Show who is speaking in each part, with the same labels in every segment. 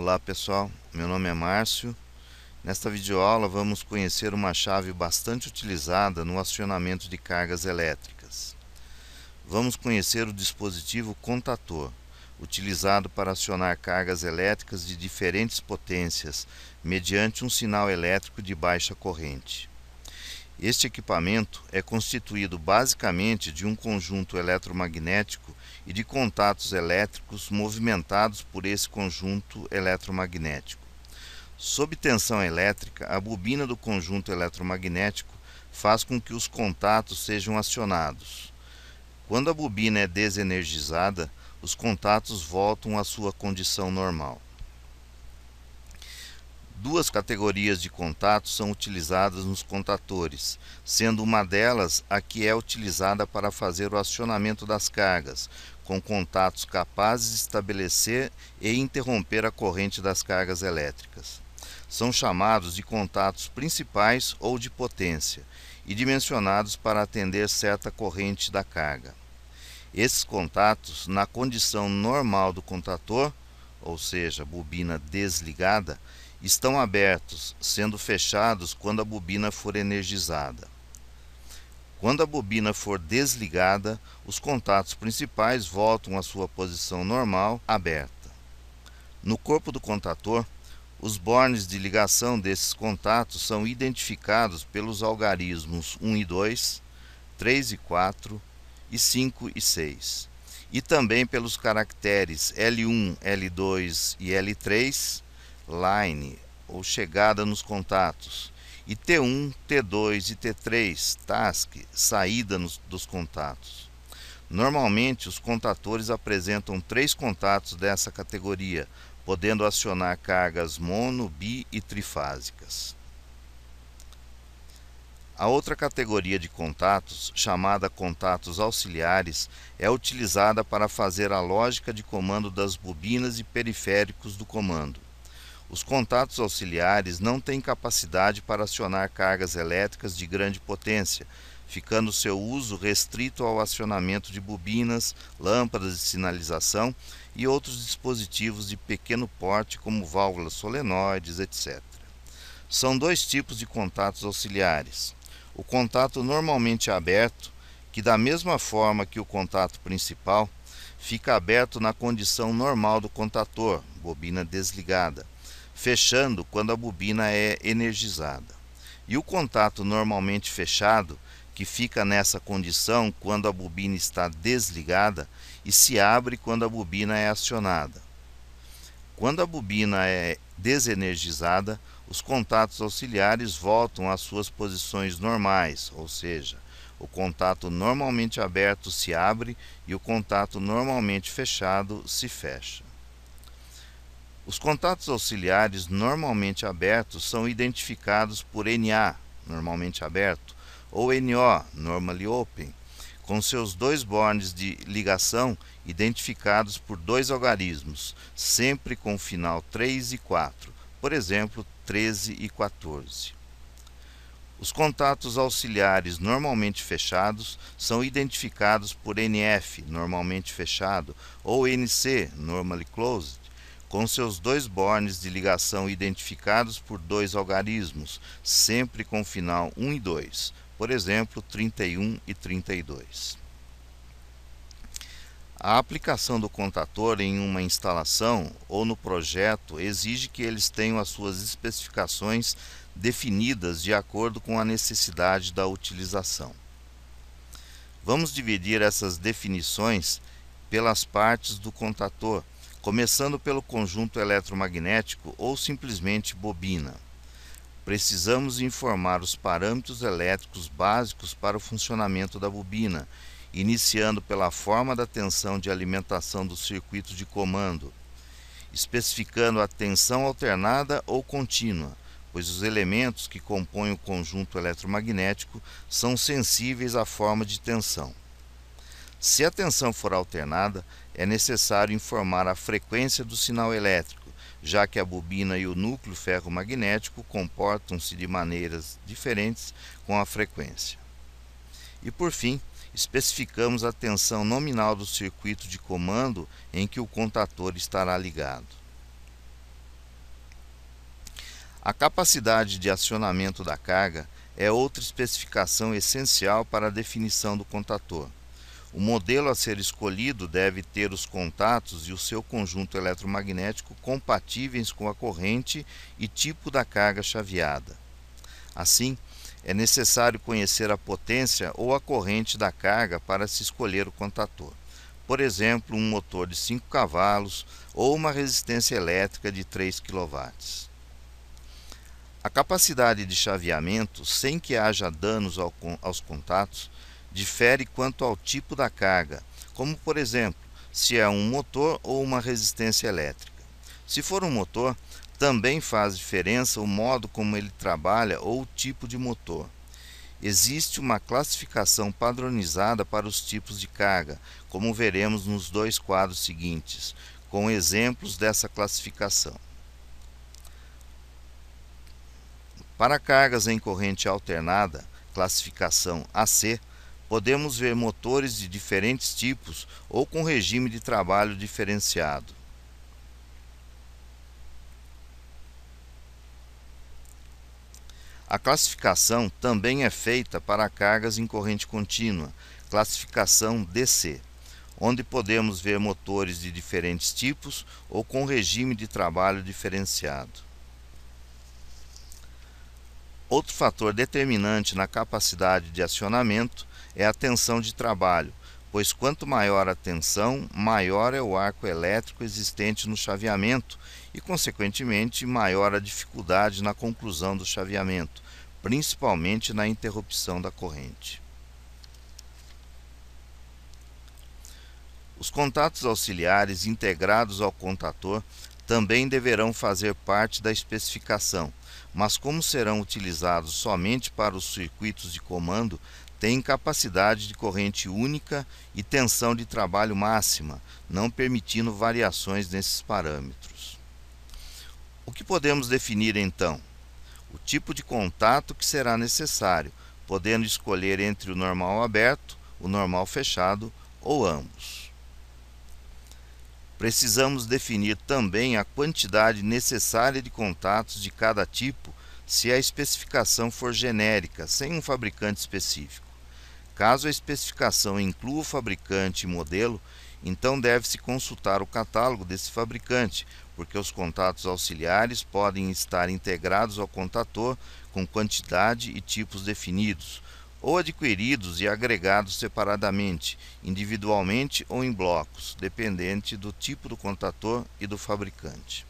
Speaker 1: Olá pessoal, meu nome é Márcio. Nesta videoaula vamos conhecer uma chave bastante utilizada no acionamento de cargas elétricas. Vamos conhecer o dispositivo contator, utilizado para acionar cargas elétricas de diferentes potências mediante um sinal elétrico de baixa corrente. Este equipamento é constituído basicamente de um conjunto eletromagnético e de contatos elétricos movimentados por esse conjunto eletromagnético. Sob tensão elétrica, a bobina do conjunto eletromagnético faz com que os contatos sejam acionados. Quando a bobina é desenergizada, os contatos voltam à sua condição normal. Duas categorias de contatos são utilizadas nos contatores, sendo uma delas a que é utilizada para fazer o acionamento das cargas, com contatos capazes de estabelecer e interromper a corrente das cargas elétricas. São chamados de contatos principais ou de potência, e dimensionados para atender certa corrente da carga. Esses contatos, na condição normal do contator, ou seja, bobina desligada, estão abertos, sendo fechados quando a bobina for energizada. Quando a bobina for desligada, os contatos principais voltam à sua posição normal, aberta. No corpo do contator, os bornes de ligação desses contatos são identificados pelos algarismos 1 e 2, 3 e 4, e 5 e 6, e também pelos caracteres L1, L2 e L3, line, ou chegada nos contatos, e T1, T2 e T3, task, saída dos contatos. Normalmente, os contatores apresentam 3 contatos dessa categoria, podendo acionar cargas mono, bi e trifásicas. A outra categoria de contatos, chamada contatos auxiliares, é utilizada para fazer a lógica de comando das bobinas e periféricos do comando. Os contatos auxiliares não têm capacidade para acionar cargas elétricas de grande potência, ficando seu uso restrito ao acionamento de bobinas, lâmpadas de sinalização e outros dispositivos de pequeno porte como válvulas solenoides, etc. São 2 tipos de contatos auxiliares. O contato normalmente aberto, que da mesma forma que o contato principal, fica aberto na condição normal do contator, bobina desligada, fechando quando a bobina é energizada. E o contato normalmente fechado, que fica nessa condição quando a bobina está desligada e se abre quando a bobina é acionada. Quando a bobina é desenergizada, os contatos auxiliares voltam às suas posições normais, ou seja, o contato normalmente aberto se abre e o contato normalmente fechado se fecha. Os contatos auxiliares normalmente abertos são identificados por NA, normalmente aberto, ou NO, normally open, com seus 2 bornes de ligação identificados por 2 algarismos, sempre com final 3 e 4, por exemplo, 13 e 14. Os contatos auxiliares normalmente fechados são identificados por NF, normalmente fechado, ou NC, normally closed, com seus 2 bornes de ligação identificados por 2 algarismos, sempre com final 1 e 2, por exemplo, 31 e 32. A aplicação do contator em uma instalação ou no projeto exige que eles tenham as suas especificações definidas de acordo com a necessidade da utilização. Vamos dividir essas definições pelas partes do contator, começando pelo conjunto eletromagnético ou simplesmente bobina. Precisamos informar os parâmetros elétricos básicos para o funcionamento da bobina, iniciando pela forma da tensão de alimentação do circuito de comando, especificando a tensão alternada ou contínua, pois os elementos que compõem o conjunto eletromagnético são sensíveis à forma de tensão. Se a tensão for alternada, é necessário informar a frequência do sinal elétrico, já que a bobina e o núcleo ferromagnético comportam-se de maneiras diferentes com a frequência. E por fim, especificamos a tensão nominal do circuito de comando em que o contator estará ligado. A capacidade de acionamento da carga é outra especificação essencial para a definição do contator. O modelo a ser escolhido deve ter os contatos e o seu conjunto eletromagnético compatíveis com a corrente e tipo da carga chaveada. Assim, é necessário conhecer a potência ou a corrente da carga para se escolher o contator. Por exemplo, um motor de 5 cavalos ou uma resistência elétrica de 3 kW. A capacidade de chaveamento, sem que haja danos aos contatos, difere quanto ao tipo da carga, como por exemplo, se é um motor ou uma resistência elétrica. Se for um motor, também faz diferença o modo como ele trabalha ou o tipo de motor. Existe uma classificação padronizada para os tipos de carga, como veremos nos dois quadros seguintes, com exemplos dessa classificação. Para cargas em corrente alternada, classificação AC, podemos ver motores de diferentes tipos ou com regime de trabalho diferenciado. A classificação também é feita para cargas em corrente contínua, classificação DC, onde podemos ver motores de diferentes tipos ou com regime de trabalho diferenciado. Outro fator determinante na capacidade de acionamento é a tensão de trabalho, pois quanto maior a tensão, maior é o arco elétrico existente no chaveamento e, consequentemente, maior a dificuldade na conclusão do chaveamento, principalmente na interrupção da corrente. Os contatos auxiliares integrados ao contator também deverão fazer parte da especificação, mas como serão utilizados somente para os circuitos de comando, têm capacidade de corrente única e tensão de trabalho máxima, não permitindo variações nesses parâmetros. O que podemos definir então? O tipo de contato que será necessário, podendo escolher entre o normal aberto, o normal fechado ou ambos. Precisamos definir também a quantidade necessária de contatos de cada tipo se a especificação for genérica, sem um fabricante específico. Caso a especificação inclua o fabricante e modelo, então deve-se consultar o catálogo desse fabricante, porque os contatos auxiliares podem estar integrados ao contator com quantidade e tipos definidos, ou adquiridos e agregados separadamente, individualmente ou em blocos, dependente do tipo do contator e do fabricante.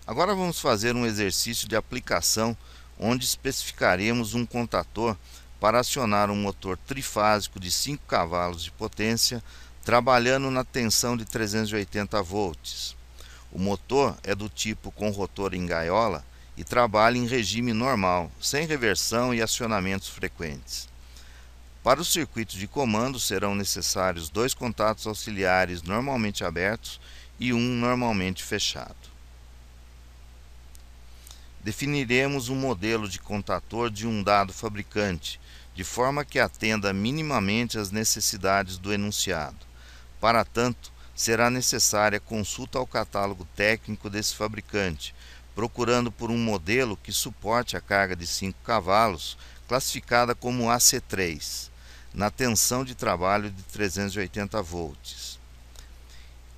Speaker 1: Agora vamos fazer um exercício de aplicação onde especificaremos um contator para acionar um motor trifásico de 5 cavalos de potência, trabalhando na tensão de 380 volts. O motor é do tipo com rotor em gaiola e trabalha em regime normal, sem reversão e acionamentos frequentes. Para o circuito de comando serão necessários 2 contatos auxiliares normalmente abertos e um normalmente fechado. Definiremos um modelo de contator de um dado fabricante, de forma que atenda minimamente às necessidades do enunciado. Para tanto, será necessária consulta ao catálogo técnico desse fabricante, procurando por um modelo que suporte a carga de 5 cavalos, classificada como AC3, na tensão de trabalho de 380 volts.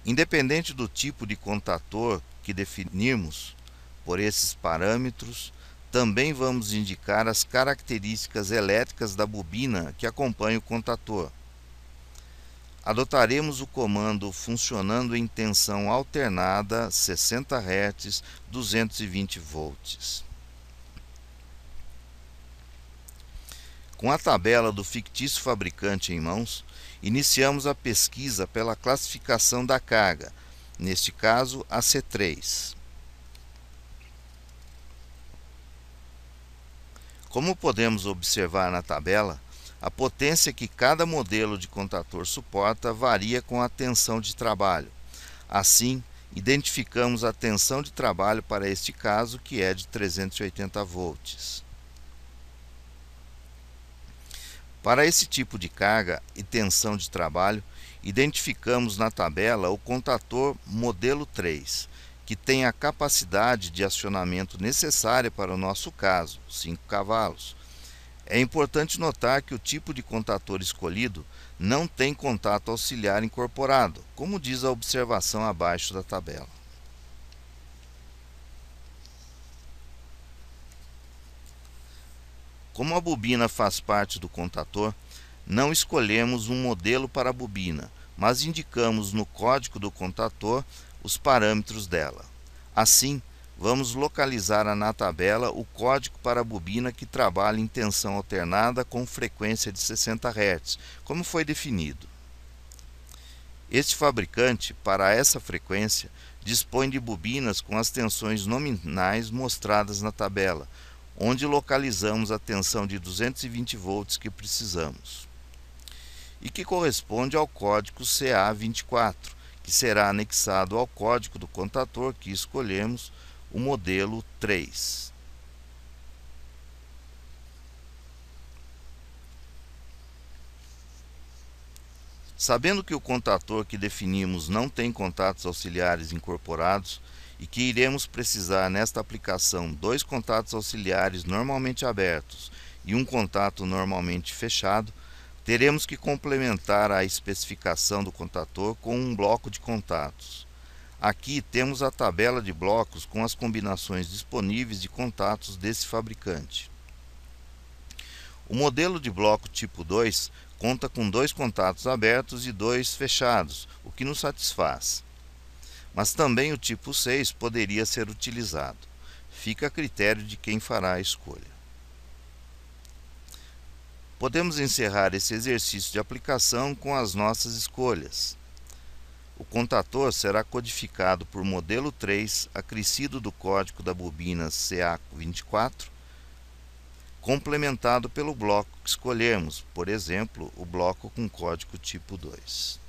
Speaker 1: Independente do tipo de contator que definirmos, por esses parâmetros, também vamos indicar as características elétricas da bobina que acompanha o contator. Adotaremos o comando funcionando em tensão alternada 60 Hz, 220 volts. Com a tabela do fictício fabricante em mãos, iniciamos a pesquisa pela classificação da carga, neste caso a C3. Como podemos observar na tabela, a potência que cada modelo de contator suporta varia com a tensão de trabalho. Assim, identificamos a tensão de trabalho para este caso, que é de 380 volts. Para esse tipo de carga e tensão de trabalho, identificamos na tabela o contator modelo 3, que tem a capacidade de acionamento necessária para o nosso caso, 5 cavalos. É importante notar que o tipo de contator escolhido não tem contato auxiliar incorporado, como diz a observação abaixo da tabela. Como a bobina faz parte do contator, não escolhemos um modelo para a bobina, mas indicamos no código do contator os parâmetros dela. Assim, vamos localizar na tabela o código para a bobina que trabalha em tensão alternada com frequência de 60 Hz, como foi definido. Este fabricante, para essa frequência, dispõe de bobinas com as tensões nominais mostradas na tabela, onde localizamos a tensão de 220 volts que precisamos, e que corresponde ao código CA24, que será anexado ao código do contator que escolhemos, o modelo 3. Sabendo que o contator que definimos não tem contatos auxiliares incorporados e que iremos precisar nesta aplicação 2 contatos auxiliares normalmente abertos e um contato normalmente fechado, teremos que complementar a especificação do contator com um bloco de contatos. Aqui temos a tabela de blocos com as combinações disponíveis de contatos desse fabricante. O modelo de bloco tipo 2 conta com 2 contatos abertos e 2 fechados, o que nos satisfaz. Mas também o tipo 6 poderia ser utilizado. Fica a critério de quem fará a escolha. Podemos encerrar esse exercício de aplicação com as nossas escolhas. O contator será codificado por modelo 3, acrescido do código da bobina CA24, complementado pelo bloco que escolhermos, por exemplo, o bloco com código tipo 2.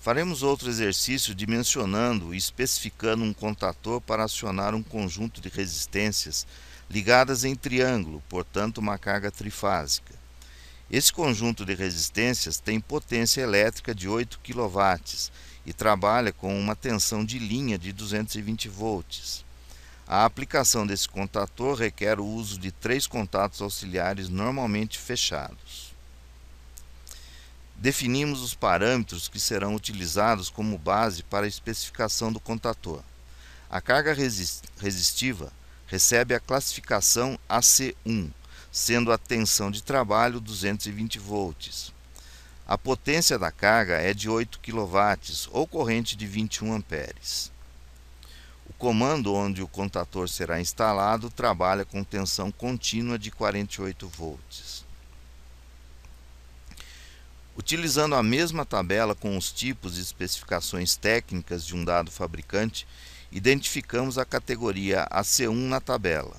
Speaker 1: Faremos outro exercício dimensionando e especificando um contator para acionar um conjunto de resistências ligadas em triângulo, portanto uma carga trifásica. Esse conjunto de resistências tem potência elétrica de 8 kW e trabalha com uma tensão de linha de 220 volts. A aplicação desse contator requer o uso de 3 contatos auxiliares normalmente fechados. Definimos os parâmetros que serão utilizados como base para a especificação do contator. A carga resistiva recebe a classificação AC1, sendo a tensão de trabalho 220 volts. A potência da carga é de 8 kW ou corrente de 21 amperes. O comando onde o contator será instalado trabalha com tensão contínua de 48 volts. Utilizando a mesma tabela com os tipos e especificações técnicas de um dado fabricante, identificamos a categoria AC1 na tabela.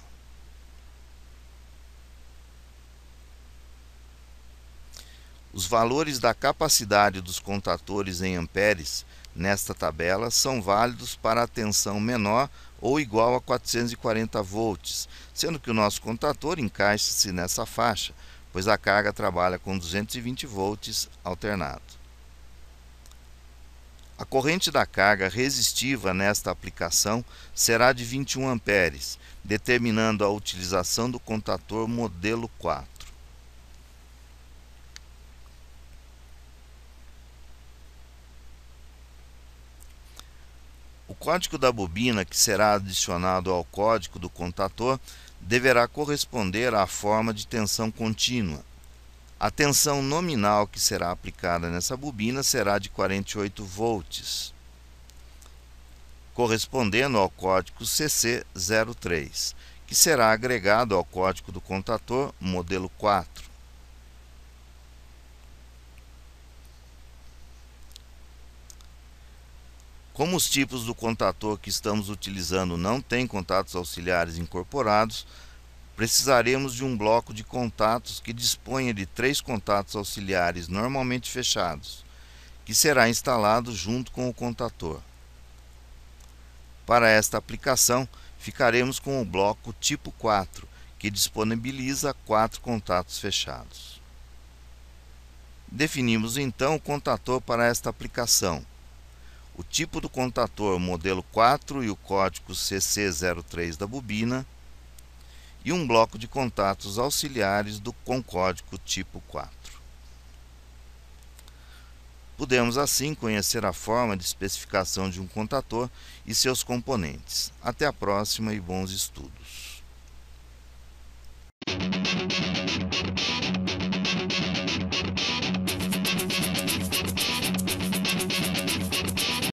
Speaker 1: Os valores da capacidade dos contatores em amperes nesta tabela são válidos para a tensão menor ou igual a 440 volts, sendo que o nosso contator encaixa-se nessa faixa, pois a carga trabalha com 220 volts alternado. A corrente da carga resistiva nesta aplicação será de 21 amperes, determinando a utilização do contator modelo 4. O código da bobina que será adicionado ao código do contator deverá corresponder à forma de tensão contínua. A tensão nominal que será aplicada nessa bobina será de 48 volts, correspondendo ao código CC03, que será agregado ao código do contator modelo 4. Como os tipos do contator que estamos utilizando não têm contatos auxiliares incorporados, precisaremos de um bloco de contatos que disponha de 3 contatos auxiliares normalmente fechados, que será instalado junto com o contator. Para esta aplicação, ficaremos com o bloco tipo 4, que disponibiliza 4 contatos fechados. Definimos então o contator para esta aplicação. O tipo do contator modelo 4 e o código CC03 da bobina, e um bloco de contatos auxiliares com código tipo 4. Podemos assim conhecer a forma de especificação de um contator e seus componentes. Até a próxima e bons estudos.